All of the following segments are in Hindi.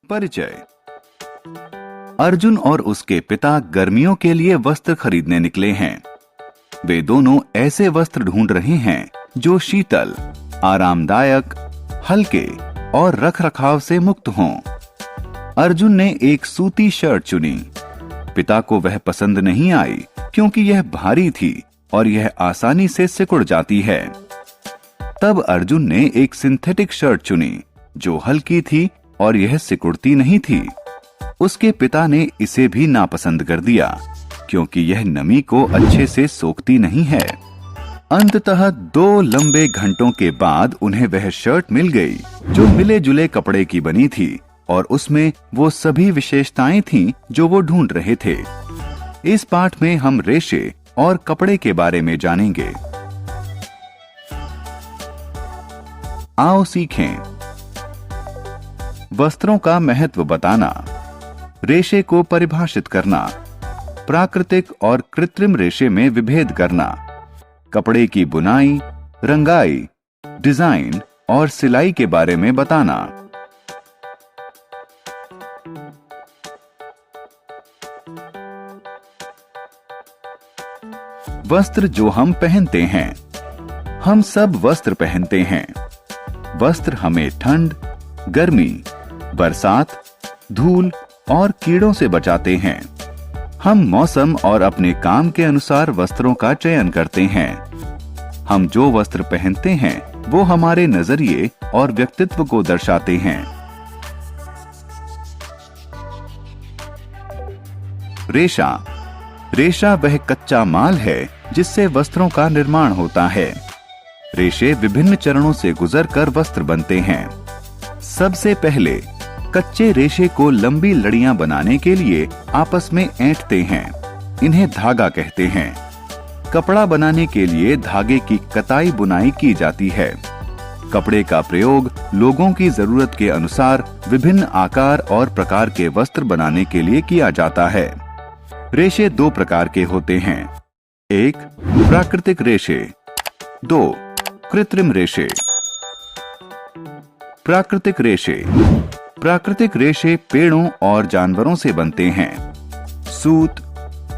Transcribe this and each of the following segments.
परिचय। अर्जुन और उसके पिता गर्मियों के लिए वस्त्र खरीदने निकले हैं। वे दोनों ऐसे वस्त्र ढूंढ रहे हैं जो शीतल, आरामदायक, हल्के और रखरखाव से मुक्त हों। अर्जुन ने एक सूती शर्ट चुनी। पिता को वह पसंद नहीं आई क्योंकि यह भारी थी और यह आसानी से सिकुड़ जाती है। तब अर्जुन ने एक सिंथेटिक शर्ट चुनी जो हल्की थी और यह सिकुड़ती नहीं थी। उसके पिता ने इसे भी नापसंद कर दिया क्योंकि यह नमी को अच्छे से सोखती नहीं है। अंततः 2 लंबे घंटों के बाद उन्हें वह शर्ट मिल गई जो मिले जुले कपड़े की बनी थी और उसमें वो सभी विशेषताएं थीं जो वो ढूंढ रहे थे। इस पाठ में हम रेशे और कपड़े के बारे में जानेंगे। आओ सीखें। वस्त्रों का महत्व बताना, रेशे को परिभाषित करना, प्राकृतिक और कृत्रिम रेशे में विभेद करना, कपड़े की बुनाई, रंगाई, डिजाइन और सिलाई के बारे में बताना। वस्त्र जो हम पहनते हैं। हम सब वस्त्र पहनते हैं। वस्त्र हमें ठंड, गर्मी, बरसात, धूल और कीड़ों से बचाते हैं। हम मौसम और अपने काम के अनुसार वस्त्रों का चयन करते हैं। हम जो वस्त्र पहनते हैं वो हमारे नजरिए और व्यक्तित्व को दर्शाते हैं। रेशा। रेशा वह कच्चा माल है जिससे वस्त्रों का निर्माण होता है। रेशे विभिन्न चरणों से गुजरकर वस्त्र बनते हैं। सबसे पहले कच्चे रेशे को लंबी लड़ियां बनाने के लिए आपस में ऐंठते हैं। इन्हें धागा कहते हैं। कपड़ा बनाने के लिए धागे की कताई बुनाई की जाती है। कपड़े का प्रयोग लोगों की जरूरत के अनुसार विभिन्न आकार और प्रकार के वस्त्र बनाने के लिए किया जाता है। रेशे 2 प्रकार के होते हैं। 1. प्राकृतिक रेशे। 2. कृत्रिम रेशे। प्राकृतिक रेशे। प्राकृतिक रेशे पेड़ों और जानवरों से बनते हैं। सूत,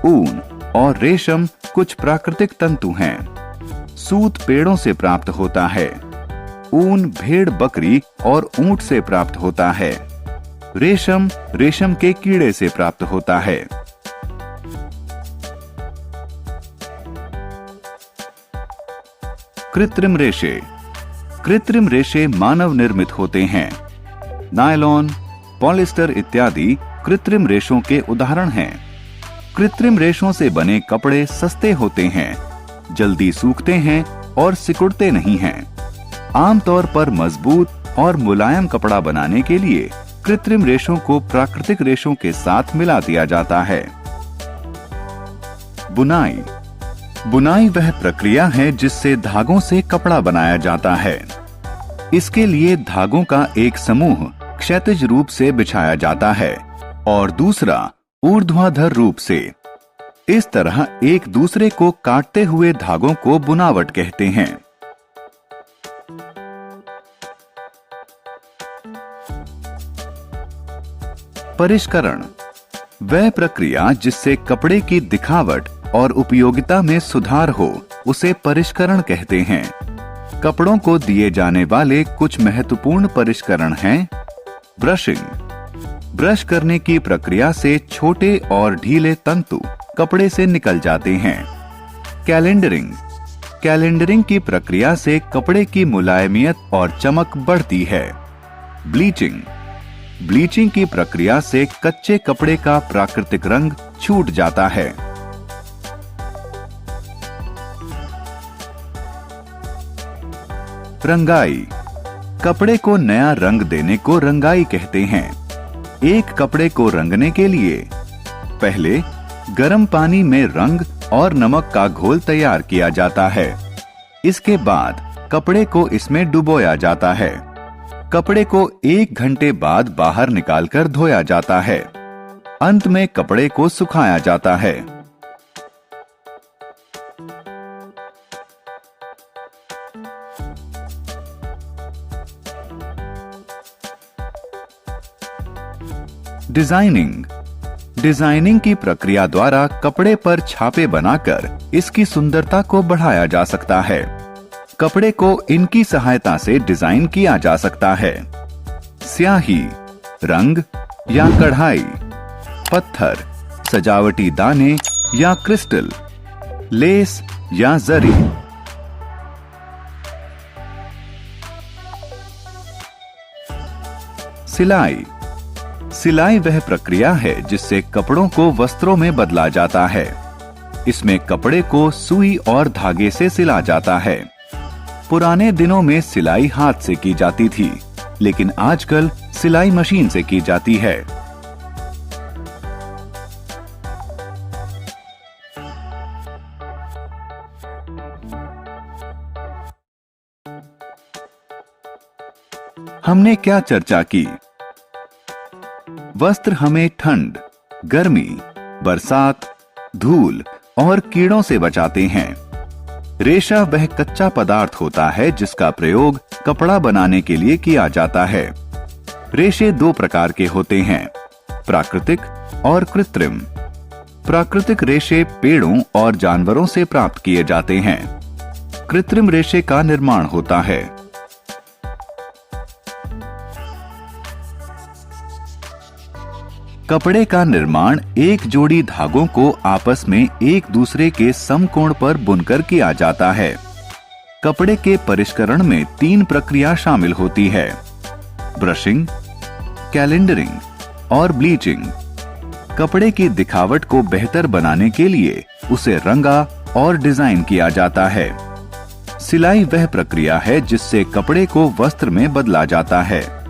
ऊन और रेशम कुछ प्राकृतिक तंतु हैं। सूत पेड़ों से प्राप्त होता है। ऊन भेड़, बकरी और ऊंट से प्राप्त होता है। रेशम रेशम के कीड़े से प्राप्त होता है। कृत्रिम रेशे। कृत्रिम रेशे मानव निर्मित होते हैं। नायलॉन, पॉलिस्टर इत्यादि कृत्रिम रेशों के उदाहरण हैं। कृत्रिम रेशों से बने कपड़े सस्ते होते हैं, जल्दी सूखते हैं और सिकुड़ते नहीं हैं। आमतौर पर मजबूत और मुलायम कपड़ा बनाने के लिए कृत्रिम रेशों को प्राकृतिक रेशों के साथ मिला दिया जाता है। बुनाई। बुनाई वह प्रक्रिया है जिससे धागों से कपड़ा बनाया जाता है। इसके लिए धागों का एक समूह क्षैतिज रूप से बिछाया जाता है और दूसरा ऊर्ध्वाधर रूप से। इस तरह एक दूसरे को काटते हुए धागों को बुनावट कहते हैं। परिष्करण। वह प्रक्रिया जिससे कपड़े की दिखावट और उपयोगिता में सुधार हो उसे परिष्करण कहते हैं। कपड़ों को दिए जाने वाले कुछ महत्वपूर्ण परिष्करण हैं। ब्रशिंग। ब्रश करने की प्रक्रिया से छोटे और ढीले तंतु कपड़े से निकल जाते हैं। कैलेंडरिंग। कैलेंडरिंग की प्रक्रिया से कपड़े की मुलायमियत और चमक बढ़ती है। ब्लीचिंग। ब्लीचिंग की प्रक्रिया से कच्चे कपड़े का प्राकृतिक रंग छूट जाता है। रंगाई। कपड़े को नया रंग देने को रंगाई कहते हैं। एक कपड़े को रंगने के लिए पहले गर्म पानी में रंग और नमक का घोल तैयार किया जाता है। इसके बाद कपड़े को इसमें डुबोया जाता है। कपड़े को 1 घंटे बाद बाहर निकालकर धोया जाता है। अंत में कपड़े को सुखाया जाता है। डिजाइनिंग। डिजाइनिंग की प्रक्रिया द्वारा कपड़े पर छापे बनाकर इसकी सुंदरता को बढ़ाया जा सकता है। कपड़े को इनकी सहायता से डिजाइन किया जा सकता है। स्याही, रंग या कढ़ाई, पत्थर, सजावटी दाने या क्रिस्टल, लेस या जरी। सिलाई। सिलाई वह प्रक्रिया है जिससे कपड़ों को वस्त्रों में बदला जाता है। इसमें कपड़े को सुई और धागे से सिला जाता है। पुराने दिनों में सिलाई हाथ से की जाती थी, लेकिन आजकल सिलाई मशीन से की जाती है। हमने क्या चर्चा की? वस्त्र हमें ठंड, गर्मी, बरसात, धूल और कीड़ों से बचाते हैं। रेशा वह कच्चा पदार्थ होता है जिसका प्रयोग कपड़ा बनाने के लिए किया जाता है। रेशे दो प्रकार के होते हैं, प्राकृतिक और कृत्रिम। प्राकृतिक रेशे पेड़ों और जानवरों से प्राप्त किए जाते हैं। कृत्रिम रेशे का निर्माण होता है। कपड़े का निर्माण एक जोड़ी धागों को आपस में एक दूसरे के समकोण पर बुनकर किया जाता है। कपड़े के परिष्करण में 3 प्रक्रिया शामिल होती है, ब्रशिंग, कैलेंडरिंग और ब्लीचिंग। कपड़े की दिखावट को बेहतर बनाने के लिए उसे रंगा और डिजाइन किया जाता है। सिलाई वह प्रक्रिया है जिससे कपड़े को वस्त्र में बदला जाता है।